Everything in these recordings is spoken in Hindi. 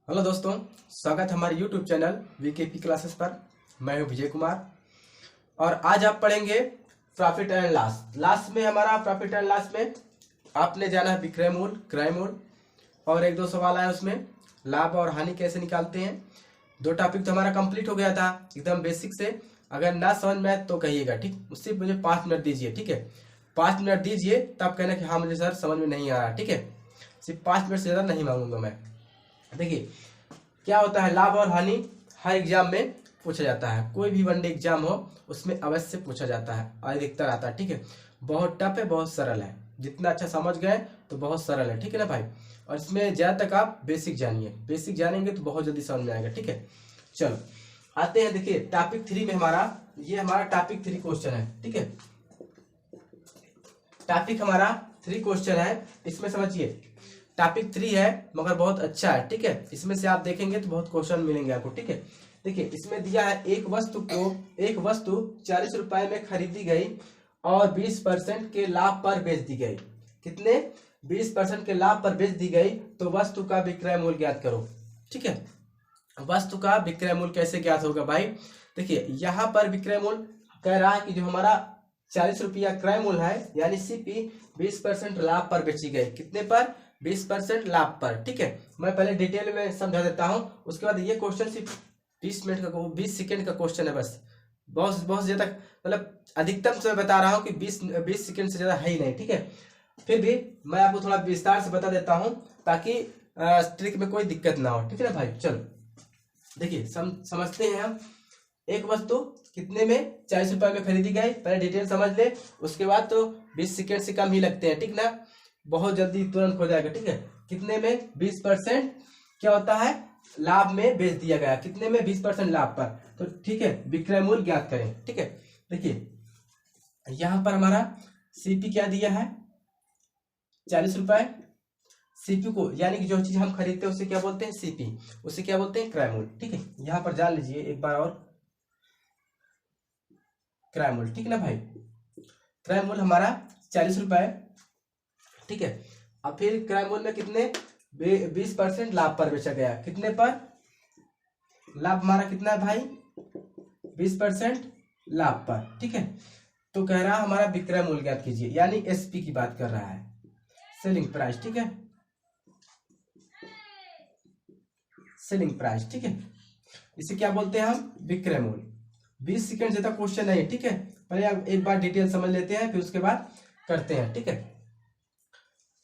हेलो दोस्तों, स्वागत है हमारे यूट्यूब चैनल वीकेपी क्लासेस पर। मैं हूं विजय कुमार और आज आप पढ़ेंगे प्रॉफिट एंड लॉस। लास्ट में हमारा प्रॉफिट एंड लॉस में आपने जाना है विक्रय मूल्य, क्रय मूल्य और एक दो सवाल आए उसमें लाभ और हानि कैसे निकालते हैं। दो टॉपिक तो हमारा कंप्लीट हो गया था एकदम बेसिक से। अगर ना समझ में आए तो कहिएगा, ठीक। उससे मुझे 5 मिनट दीजिए, ठीक है। 5 मिनट दीजिए तब कहना कि हाँ मुझे सर समझ में नहीं आ रहा, ठीक है। सिर्फ 5 मिनट से ज़्यादा नहीं मांगूंगा मैं। देखिए क्या होता है, लाभ और हानि हर एग्जाम में पूछा जाता है। कोई भी वनडे एग्जाम हो उसमें अवश्य पूछा जाता है और अधिकतर आता है, ठीक है। बहुत टफ है, बहुत सरल है। जितना अच्छा समझ गए तो बहुत सरल है, ठीक है ना भाई। और इसमें ज़्यादा तक आप बेसिक जानिए, बेसिक जानेंगे तो बहुत जल्दी समझ में आएगा, ठीक है। चलो आते हैं, देखिए टॉपिक 3 में ये हमारा टॉपिक 3 क्वेश्चन है, ठीक है। टॉपिक हमारा 3 क्वेश्चन है, इसमें समझिए टॉपिक 3 है मगर बहुत अच्छा है, ठीक है। इसमें से आप देखेंगे तो बहुत क्वेश्चन मिलेंगे आपको, ठीक है। देखिए इसमें दिया है एक वस्तु 40 रुपए में खरीदी गई और 20% के लाभ पर बेच दी गई। कितने? 20% के लाभ पर बेच दी गई। तो वस्तु का विक्रय मूल्य ज्ञात करो, ठीक है। वस्तु का विक्रय मूल्य कैसे ज्ञात होगा भाई? देखिए यहाँ पर विक्रय मूल्य कह रहा है कि जो हमारा 40 रुपया क्रय मूल्य है यानी सीपी 20% लाभ पर बेची गई। कितने पर? 20% लाभ पर, ठीक है। मैं पहले डिटेल में समझा देता हूं, उसके बाद ये क्वेश्चन सिर्फ 20 सेकंड का क्वेश्चन है बस। बहुत ज्यादा मतलब अधिकतम से मैं बता रहा हूं कि 20 सेकंड से ज्यादा है ही नहीं, ठीक है। फिर भी मैं आपको थोड़ा विस्तार से बता देता हूं ताकि ट्रिक में कोई दिक्कत ना हो, ठीक है ना भाई। चलो देखिए समझते हैं हम। एक वस्तु कितने में 40 रुपए में खरीदी गई, पहले डिटेल समझ ले, उसके बाद तो 20 सेकंड से कम ही लगते हैं, ठीक ना। बहुत जल्दी तुरंत हो जाएगा, ठीक है। कितने में? 20% क्या होता है? लाभ में बेच दिया गया। कितने में? 20% लाभ पर। तो ठीक है, विक्रय मूल्य ज्ञात करें, ठीक है। देखिए यहां पर हमारा सीपी क्या दिया है? 40 रुपए। सीपी को यानी कि जो चीज हम खरीदते हैं उसे क्या बोलते हैं? सीपी। उसे क्या बोलते हैं? क्रय मूल्य, ठीक है। यहां पर जान लीजिए एक बार और, क्रय मूल्य, ठीक है ना भाई। क्रय मूल्य हमारा 40 रुपए, ठीक है। अब फिर क्रय मूल्य में कितने? 20% लाभ पर बेचा गया। कितने पर? लाभ हमारा कितना है भाई? 20% लाभ पर, ठीक है। तो कह रहा हमारा विक्रय मूल्य ज्ञात कीजिए, यानी एसपी की बात कर रहा है, सेलिंग प्राइस, ठीक है। सेलिंग प्राइस, ठीक है। इसे क्या बोलते हैं हम? विक्रय मूल्य। 20 सेकंड ज्यादा क्वेश्चन नहीं, ठीक है। पहले एक बार डिटेल समझ लेते हैं फिर उसके बाद करते हैं, ठीक है।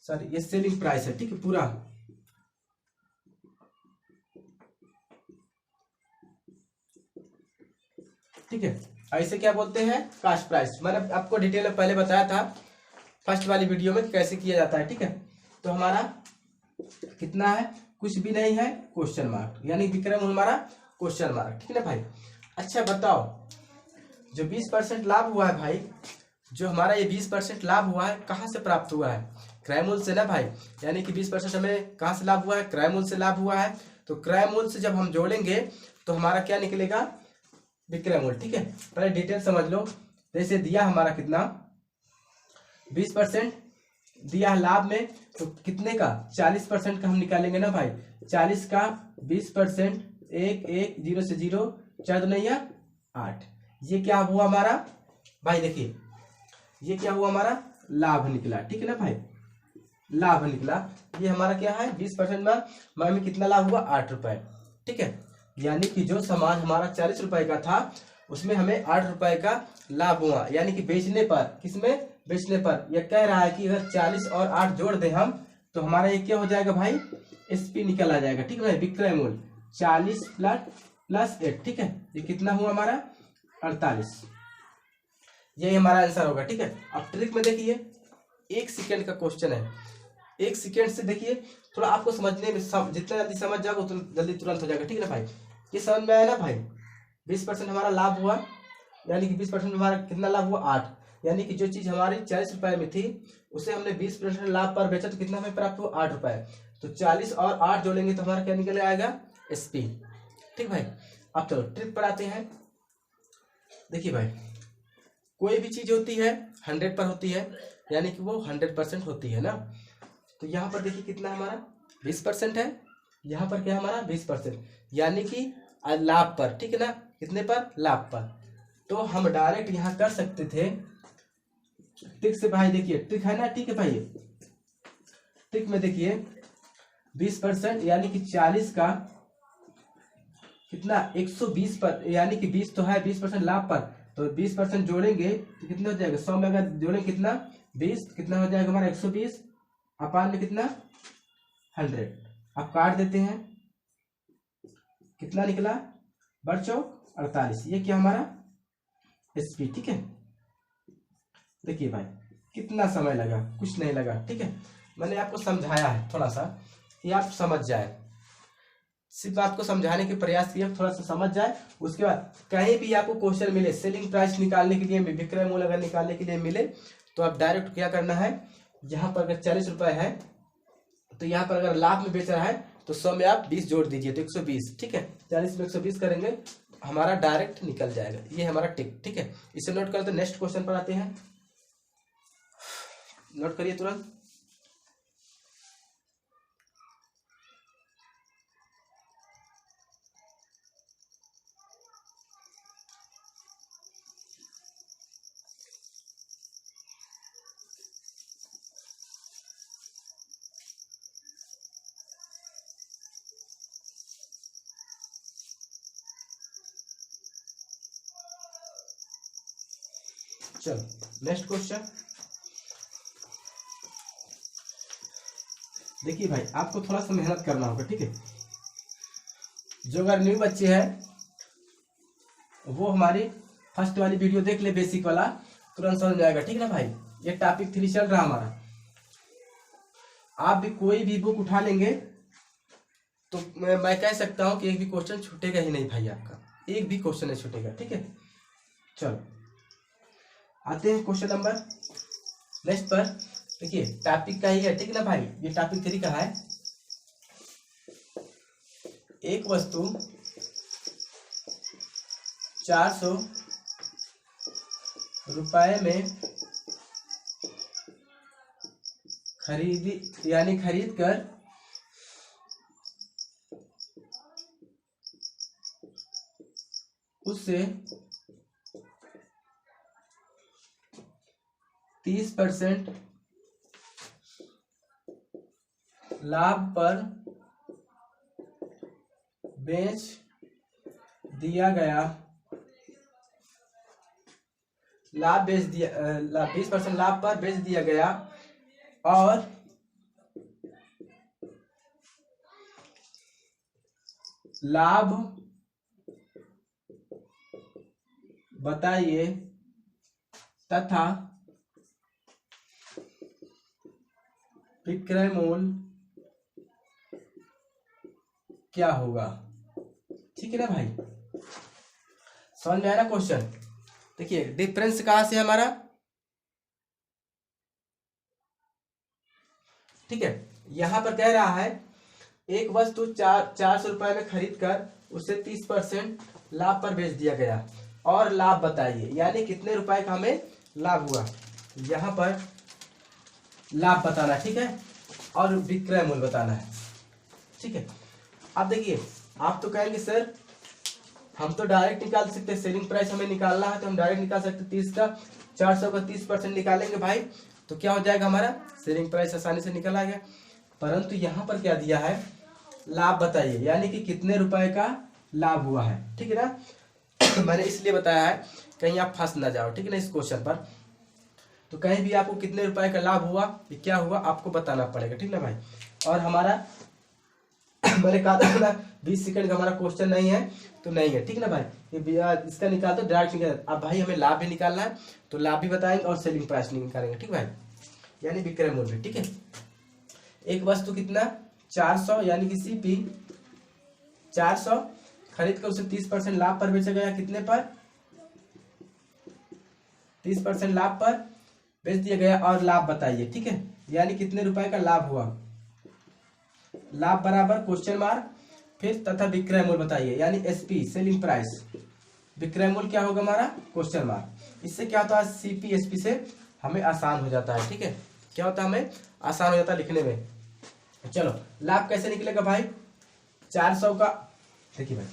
सर ये सेलिंग प्राइस है, ठीक है पूरा। ठीक है, ऐसे क्या बोलते हैं? Cost price. मैंने आपको डिटेल में पहले बताया था फर्स्ट वाली वीडियो में कैसे किया जाता है, ठीक है। तो हमारा कितना है? कुछ भी नहीं है, क्वेश्चन मार्क, यानी विक्रय मूल्य हमारा क्वेश्चन मार्क, ठीक है ना भाई। अच्छा बताओ, जो 20% लाभ हुआ है भाई, जो हमारा ये 20% लाभ हुआ है कहाँ से प्राप्त हुआ है? क्रय मूल्य से ना भाई। यानी कि 20% हमें कहाँ से लाभ हुआ है? क्रय मूल्य से लाभ हुआ है। तो क्रय मूल्य से जब हम जोड़ेंगे तो हमारा क्या निकलेगा? विक्रय मूल्य, ठीक है। पहले डिटेल समझ लो। जैसे दिया हमारा कितना? 20% दिया है लाभ में, तो कितने का? 40% का हम निकालेंगे ना भाई। 40 का 20%, 1 0 से 0, 4 2 8। ये क्या हुआ हमारा भाई? देखिए ये क्या हुआ हमारा? लाभ निकला, ठीक है ना भाई। लाभ निकला। ये हमारा क्या है? 20% में कितना लाभ हुआ? 8 रुपए, ठीक है। यानी कि जो सामान हमारा 40 रुपए का था उसमें हमें 8 रुपए का लाभ हुआ, यानी कि बेचने पर। किसमें? बेचने पर। यह कह रहा है कि अगर 40 और 8 जोड़ दें हम तो हमारा ये क्या हो जाएगा भाई? एसपी निकल आ जाएगा, ठीक है भाई। विक्रय मूल्य 40 प्लस 8, ठीक है। ये कितना हुआ हमारा? 48। यही हमारा आंसर होगा, ठीक है। अब ट्रिक में देखिए, 1 सेकेंड का क्वेश्चन है। 1 सेकेंड से देखिए थोड़ा आपको समझने में जितना जल्दी समझ जाओगे उतना जल्दी तुरंत हो जाएगा, ठीक है ना भाई। ये समझ में आया ना भाई? 20% हमारा लाभ हुआ, यानी कि 20% में हमारा कितना लाभ हुआ? 8। यानी कि जो चीज हमारी 40 रुपए में थी उसे हमने 20% लाभ पर बेचा तो कितना हमें प्राप्त हुआ? 8 रुपए। तो 40 और 8 जोड़ेंगे तो हमारा क्या निकल आएगा? एसपी, ठीक भाई। अब चलो ट्रिक पर आते हैं। देखिए भाई कोई भी चीज होती है 100 पर होती है, यानी कि वो 100% होती है ना। तो यहाँ पर देखिए कितना हमारा 20% है, यहाँ पर क्या हमारा 20%, यानी कि लाभ पर, ठीक है ना, कितने पर, लाभ पर। तो हम डायरेक्ट यहाँ कर सकते थे ट्रिक से भाई, देखिए ट्रिक है ना, ठीक है भाई, ट्रिक में देखिए 20% यानी कि 40 का कितना 120 पर, यानी कि 20 तो है 20% लाभ पर, तो 20% जोड़ेंगे तो कितना हो जाएगा, 100 में अगर जोड़ेंगे कितना 20, कितना हो जाएगा हमारा 120 अपान में कितना 100। अब काट देते हैं, कितना निकला बढ़ चौक 48, ये क्या हमारा एसपी, ठीक है। देखिए भाई कितना समय लगा, कुछ नहीं लगा, ठीक है। मैंने आपको समझाया है थोड़ा सा कि आप समझ जाए, सिर्फ आपको समझाने के प्रयास किया, थोड़ा सा समझ जाए। उसके बाद कहीं भी आपको क्वेश्चन मिले सेलिंग प्राइस निकालने के लिए, विक्रय मूल्य अगर निकालने के लिए मिले, तो आप डायरेक्ट क्या करना है, यहाँ पर अगर 40 रुपए है तो यहाँ पर अगर लाभ में बेच रहा है तो 100 में आप 20 जोड़ दीजिए तो 120, ठीक है। 40 में 120 करेंगे हमारा डायरेक्ट निकल जाएगा, ये हमारा टिक, ठीक है। इसे नोट कर, तो नेक्स्ट क्वेश्चन पर आते हैं, नोट करिए तुरंत। चलो नेक्स्ट क्वेश्चन देखिए भाई, आपको थोड़ा सा मेहनत करना होगा, ठीक है। जो अगर न्यू बच्चे हैं वो हमारी फर्स्ट वाली वीडियो देख ले, बेसिक वाला, तुरंत समझ जाएगा, ठीक है ना भाई। ये टॉपिक 3 चल रहा हमारा। आप भी कोई भी बुक उठा लेंगे तो मैं कह सकता हूं कि एक भी क्वेश्चन छूटेगा ही नहीं भाई, आपका एक भी क्वेश्चन नहीं छूटेगा, ठीक है। चलो आते हैं क्वेश्चन नंबर नेक्स्ट पर। देखिए टॉपिक का ही है, ठीक है ना भाई, ये टॉपिक 3 का है। एक वस्तु 400 रुपए में खरीदी, यानी खरीद कर उससे 30% लाभ पर बेच दिया गया, लाभ बेच दिया, 20% लाभ पर बेच दिया गया, और लाभ बताइए तथा विक्रय मूल्य क्या होगा, ठीक है ना भाई। समझ में आया ना क्वेश्चन। देखिए डिफरेंस कहां से हमारा, ठीक है। यहां पर कह रहा है एक वस्तु 400 रुपए में खरीद कर उसे 30% लाभ पर बेच दिया गया, और लाभ बताइए, यानी कितने रुपए का हमें लाभ हुआ। यहां पर लाभ बताना, ठीक है, और विक्रय मूल्य बताना है, ठीक है। अब देखिए आप तो कहेंगे सर हम तो डायरेक्ट निकाल सकते हैं, सेलिंग प्राइस हमें निकालना है तो हम डायरेक्ट निकाल सकते हैं, 30 का 400 का 30% निकालेंगे भाई तो क्या हो जाएगा हमारा सेलिंग प्राइस आसानी से निकल आ गया। परंतु यहाँ पर क्या दिया है, लाभ बताइए, यानी कि कितने रुपए का लाभ हुआ है, ठीक है ना। मैंने इसलिए बताया है कहीं आप फंस ना जाओ, ठीक है ना, इस क्वेश्चन पर। तो कहीं भी आपको कितने रुपए का लाभ हुआ, ये क्या हुआ आपको बताना पड़ेगा, ठीक ना भाई। और हमारा मैंने कहा था ना 20 सेकंड का हमारा क्वेश्चन नहीं है तो नहीं है, ठीक ना भाई। ये इसका निकाल दो डायरेक्ट निकाल। अब भाई हमें लाभ भी निकालना है तो लाभ भी बताएंगे और सेलिंग प्राइस निकालेंगे, ठीक भाई, यानी विक्रय मूल्य, ठीक है। एक वस्तु कितना 400, यानी कि सीपी 400 खरीद कर उसे 30% लाभ पर बेचा गया, कितने पर 30% लाभ पर बेच दिया गया, और लाभ बताइए, ठीक है, यानी कितने रुपए का लाभ हुआ। लाभ बराबर क्वेश्चन मार्क, फिर तथा विक्रय मूल्य बताइए, यानी एसपी सेलिंग प्राइस, विक्रय मूल्य क्या होगा हमारा क्वेश्चन मार्क। इससे क्या होता है सीपी एसपी से हमें आसान हो जाता है, ठीक है, क्या होता है हमें आसान हो जाता है लिखने में। चलो लाभ कैसे निकलेगा भाई, 400 का, देखिए भाई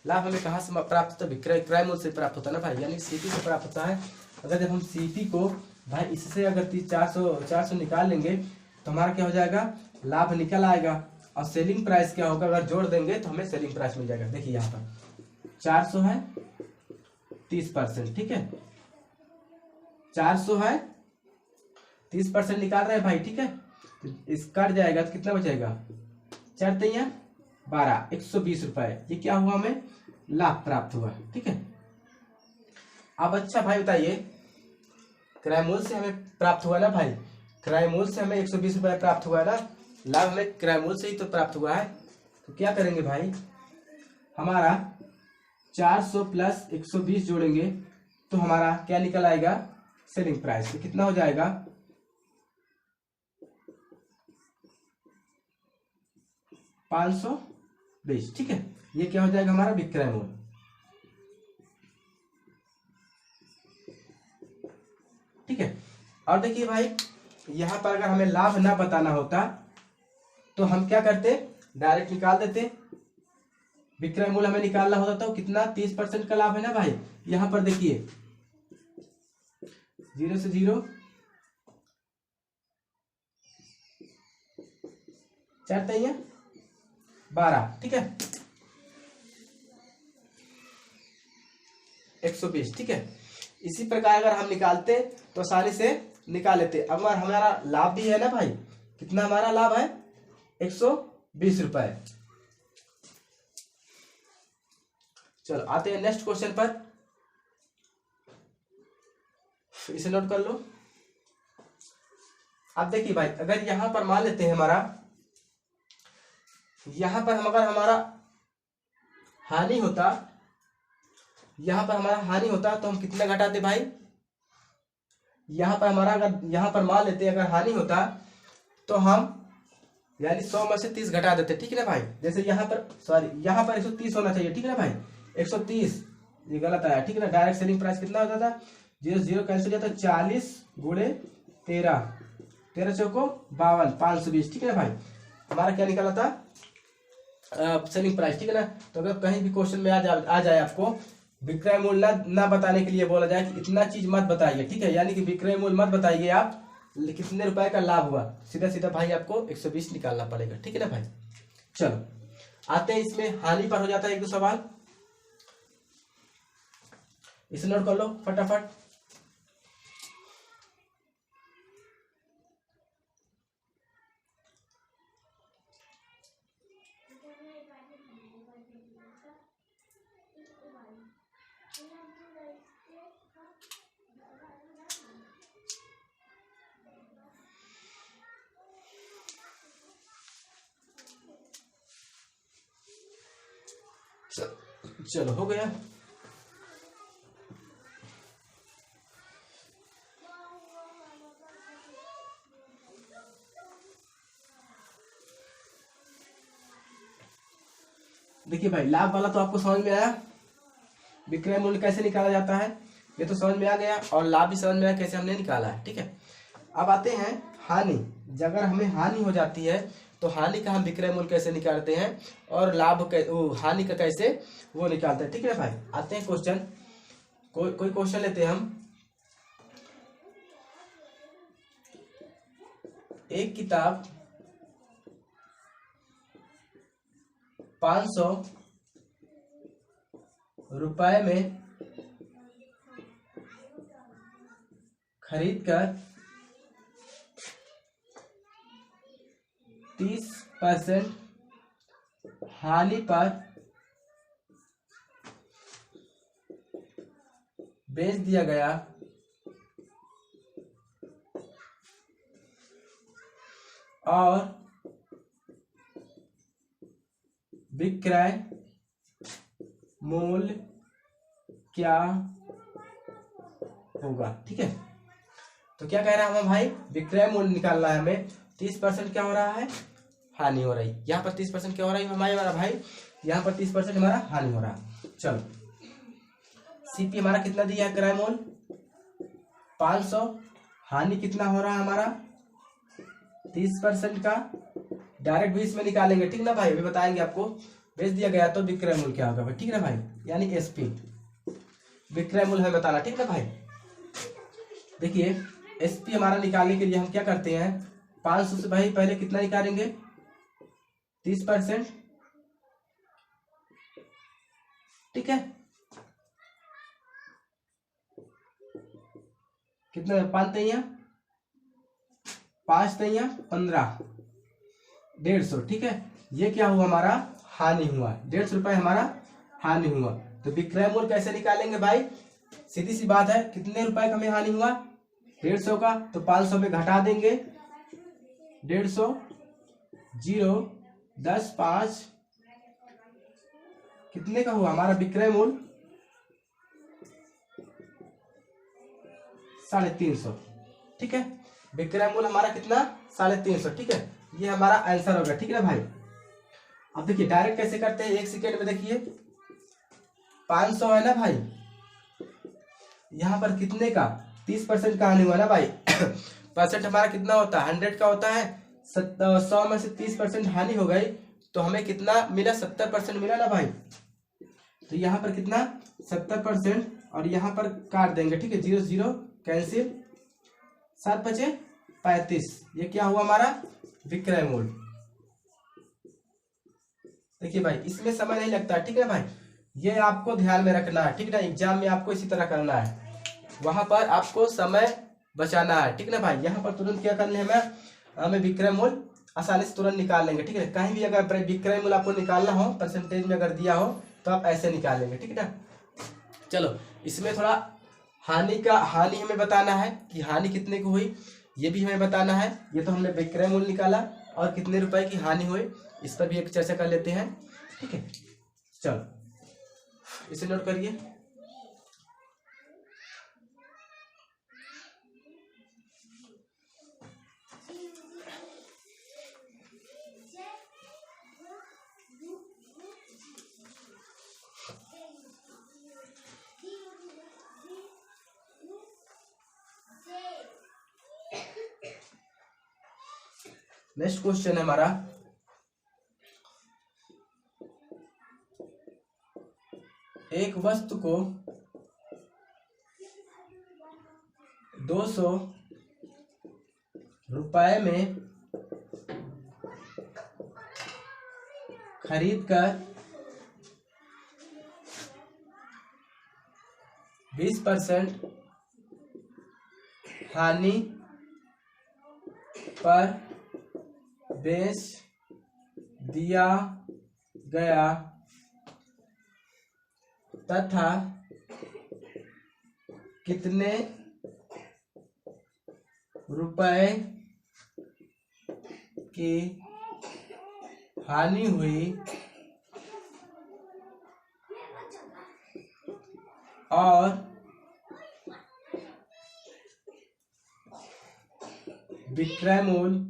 लाभ हमें कहाँ से प्राप्त होता है, विक्रय क्रय मूल्य से प्राप्त होता है ना भाई, यानी सीपी से प्राप्त होता है। अगर जब हम सीपी को भाई इससे अगर 400 निकाल लेंगे तो हमारा क्या हो जाएगा, लाभ निकल आएगा। और सेलिंग प्राइस क्या होगा, अगर जोड़ देंगे तो हमें सेलिंग प्राइस मिल जाएगा। देखिए यहाँ पर 400 है 30%, ठीक है, 400 है 30% निकाल रहे हैं भाई, ठीक है, तो इस कट जाएगा तो कितना बचेगा, 4 तिया 12, 120 रुपए। ये क्या हुआ, हमें लाभ प्राप्त हुआ, ठीक है। अब अच्छा भाई बताइए, क्रय मूल्य से हमें प्राप्त हुआ ना भाई, क्रय मूल्य से हमें 120 रुपए प्राप्त हुआ है ना, लाभ हमें क्रय मूल्य से ही तो प्राप्त हुआ है। तो क्या करेंगे भाई, हमारा 400 प्लस 120 जोड़ेंगे तो हमारा क्या निकल आएगा, सेलिंग प्राइस। तो कितना हो जाएगा, 520, ठीक है। ये क्या हो जाएगा, हमारा विक्रय मूल्य। ठीक है। और देखिए भाई यहां पर अगर हमें लाभ ना बताना होता तो हम क्या करते, डायरेक्ट निकाल देते। विक्रय मूल्य हमें निकालना होता तो कितना, 30% का लाभ है ना भाई। यहां पर देखिए 0 से 0, 4 तिया 12, ठीक है, 120, ठीक है। इसी प्रकार अगर हम निकालते तो आसानी से निकाल लेते। अगर हमारा लाभ भी है ना भाई, कितना हमारा लाभ है, 120 रुपए। चलो आते हैं नेक्स्ट क्वेश्चन पर, इसे नोट कर लो। अब देखिए भाई अगर यहां पर मान लेते हैं हमारा, यहां पर हम अगर हमारा हानि होता, यहां पर हमारा हानि होता तो हम कितना घटाते भाई, यहां पर हमारा अगर यहां पर मान लेते अगर हानि होता तो हम यानी 100 में से 30 घटा देते, ठीक है ना भाई। जैसे यहाँ पर सॉरी यहाँ पर 130 होना चाहिए, ठीक है ना भाई, 130 ये गलत आया, ठीक है ना। डायरेक्ट सेलिंग प्राइस कितना होता था, 0 0 कैंसिल हो जाता, 40 गुणे 13, 13 चौको 52, 520, ठीक है ना भाई। हमारा क्या निकला था, सेलिंग प्राइस, ठीक है ना। तो अगर कहीं भी क्वेश्चन में आ जाए आपको विक्रय मूल्य ना बताने के लिए बोला जाए कि इतना चीज मत बताइए, ठीक है, यानी कि विक्रय मूल्य मत बताइए आप, कितने रुपए का लाभ हुआ, सीधा सीधा भाई आपको 120 निकालना पड़ेगा, ठीक है ना भाई। चलो आते हैं इसमें हानि पर, हो जाता है एक दो सवाल, इसे नोट कर लो फटाफट। चलो हो गया। देखिए भाई लाभ वाला तो आपको समझ में आया, विक्रय मूल्य कैसे निकाला जाता है ये तो समझ में आ गया, और लाभ भी समझ में आया कैसे हमने निकाला है, ठीक है। अब आते हैं हानि। अगर हमें हानि हो जाती है तो हानि का हम विक्रय मूल्य कैसे निकालते हैं, और लाभ हानि का कैसे वो निकालते हैं, ठीक है भाई। आते हैं क्वेश्चन, कोई क्वेश्चन लेते हैं हम। एक किताब 500 रुपए में खरीदकर 30% हानि पर बेच दिया गया, और विक्रय मूल्य क्या होगा, ठीक है। तो क्या कह रहा है हमें भाई, विक्रय मूल्य निकालना है हमें, 30% क्या हो रहा है, हानि हो रही। यहाँ पर 30% क्या हो रहा है हमारा भाई, यहाँ पर 30% हमारा हानि हो रहा है। चलो सीपी हमारा कितना दिया है, क्रय मूल्य 500, हानि कितना हो रहा है हमारा 30% का डायरेक्ट भी इसमें निकालेंगे, ठीक ना भाई, अभी बताएंगे आपको। बेच दिया गया तो विक्रय मूल्य क्या होगा भाई, ठीक ना भाई, यानी एसपी विक्रय मूल्य हमें बताना, ठीक ना भाई। देखिए एसपी हमारा निकालने के लिए हम क्या करते हैं, 500 से भाई पहले कितना निकालेंगे, 30%, ठीक है, कितना, 5 तैया 5 तैया 15, 150, ठीक है। ये क्या हुआ हमारा, हानि हुआ, 150 रुपए हमारा हानि हुआ। तो विक्रय मूल्य कैसे निकालेंगे भाई, सीधी सी बात है, कितने रुपए का हमें हानि हुआ, 150 का, तो 500 में घटा देंगे, 150 0 10 5, कितने का हुआ हमारा विक्रय मूल्य, 350, ठीक है। विक्रय मूल्य हमारा कितना, 350, ठीक है, ये हमारा आंसर होगा, ठीक है ना भाई। अब देखिए डायरेक्ट कैसे करते हैं, 1 सेकेंड में देखिए 500 है ना भाई, यहाँ पर कितने का, 30% का हानि हुआ ना भाई। परसेंट हमारा कितना होता है, 100 का होता है, 100 में से 30% हानि हो गई, तो हमें कितना मिला, 70% मिला ना भाई। तो यहाँ पर कितना, 70%, और यहाँ पर काट देंगे, ठीक है, 0 0 कैंसिल, 7 बचे 35, ये क्या हुआ हमारा विक्रय मूल्य। देखिए भाई इसमें समय नहीं लगता, ठीक है भाई, ये आपको ध्यान में रखना है, ठीक है ना, एग्जाम में आपको इसी तरह करना है, वहां पर आपको समय बचाना है, ठीक ना भाई। यहाँ पर तुरंत क्या करना है, हमें विक्रय मूल्य आसानी से तुरंत निकाल लेंगे, ठीक है। कहीं भी अगर विक्रय मूल्य आपको निकालना हो, परसेंटेज में अगर दिया हो तो आप ऐसे निकालेंगे, ठीक है ना। चलो इसमें थोड़ा हानि हमें बताना है कि हानि कितने की हुई, ये भी हमें बताना है। ये तो हमने विक्रय मूल्य निकाला, और कितने रुपए की हानि हुई इस पर भी एक चर्चा कर लेते हैं, ठीक है। चलो इसे नोट करिए। नेक्स्ट क्वेश्चन है हमारा, एक वस्तु को 200 रुपए में खरीद कर 20% हानि पर बेच दिया गया तथा कितने रुपए की हानि हुई और विक्रय मूल्य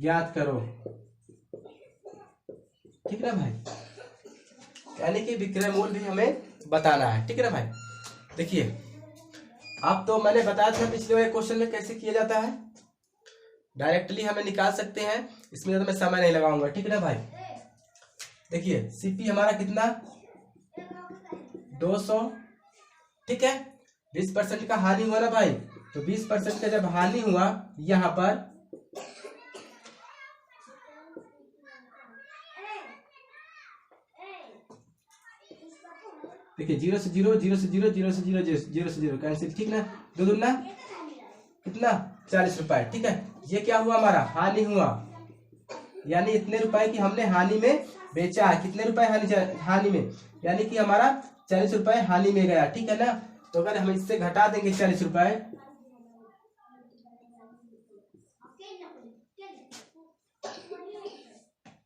ज्ञात करो, ठीक है ना भाई। यानी कि विक्रय मूल्य भी हमें बताना है, ठीक है ना भाई। देखिए अब तो मैंने बताया था पिछले वाले क्वेश्चन में कैसे किया जाता है, डायरेक्टली हमें निकाल सकते हैं, इसमें तो मैं समय नहीं लगाऊंगा, ठीक है ना भाई। देखिए सीपी हमारा कितना, 200, ठीक है, 20% का हानि हुआ ना भाई, तो 20% का जब हानि हुआ यहाँ पर, देखिए 0 से 0 0 से 0 0 से 0 0 से 0 कैंसिल, ठीक ना, 2 दूना कितना, 40 रुपए, ठीक है। ये क्या हुआ हमारा, हानि हुआ, यानी इतने रुपए की हमने हानि में बेचा है, कितने रुपए हानि में, यानी कि हमारा 40 रुपए हानि में गया, ठीक है ना। तो अगर हम इससे घटा देंगे 40 रुपए,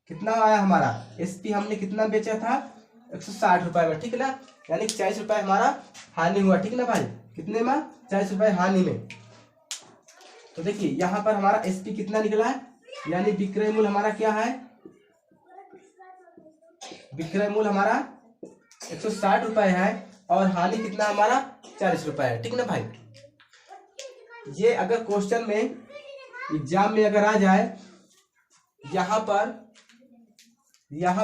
कितना आया हमारा, एसपी हमने कितना बेचा था, 160 रुपए में, ठीक है ना, यानी 40 रुपए हमारा हानि हुआ, ठीक है ना भाई, कितने में, 40 रुपए हानि में। तो देखिए यहाँ पर हमारा एसपी कितना निकला है, यानी विक्रय मूल्य हमारा क्या है, विक्रय मूल्य हमारा 160 रुपए है, और हानि कितना हमारा 40 रुपए है, ठीक ना भाई। ये अगर क्वेश्चन में एग्जाम में अगर आ जाए यहाँ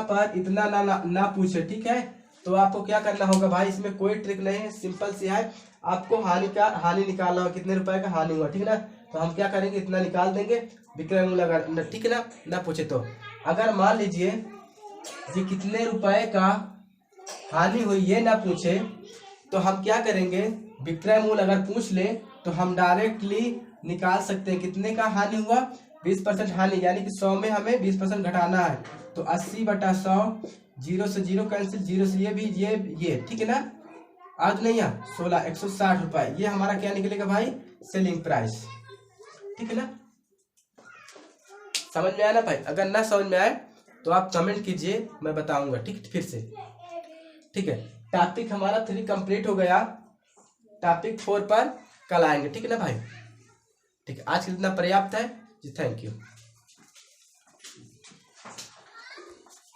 पर इतना ना पूछे, ठीक है, तो आपको क्या करना होगा भाई, इसमें कोई ट्रिक नहीं है, सिंपल सी है। आपको हानि निकालना होगा, कितने रुपए का हानि हुआ, ठीक है ना। तो हम क्या करेंगे, इतना निकाल देंगे, विक्रय मूल्य अगर ठीक है ना पूछे तो। अगर मान लीजिए ये कितने रुपए का हानि हुई ये ना पूछे तो हम क्या करेंगे, विक्रय मूल्य अगर पूछ ले तो हम डायरेक्टली निकाल सकते हैं कितने का हानि हुआ, 20% हानि, यानी कि 100 में हमें 20% घटाना है। तो 80/100, 0 से 0 कैंसिल, 0 से ये भी ये ठीक है ना। आज नहीं है 16, 160 रुपए, ये हमारा क्या निकलेगा भाई, सेलिंग प्राइस, ठीक है ना। समझ में आया ना भाई। अगर ना समझ में आए तो आप कमेंट कीजिए, मैं बताऊंगा, ठीक, फिर से, ठीक है। टॉपिक हमारा 3 कंप्लीट हो गया, टॉपिक 4 पर कल आएंगे, ठीक है ना भाई। ठीक है, आज के लिए इतना पर्याप्त है जी, थैंक यू।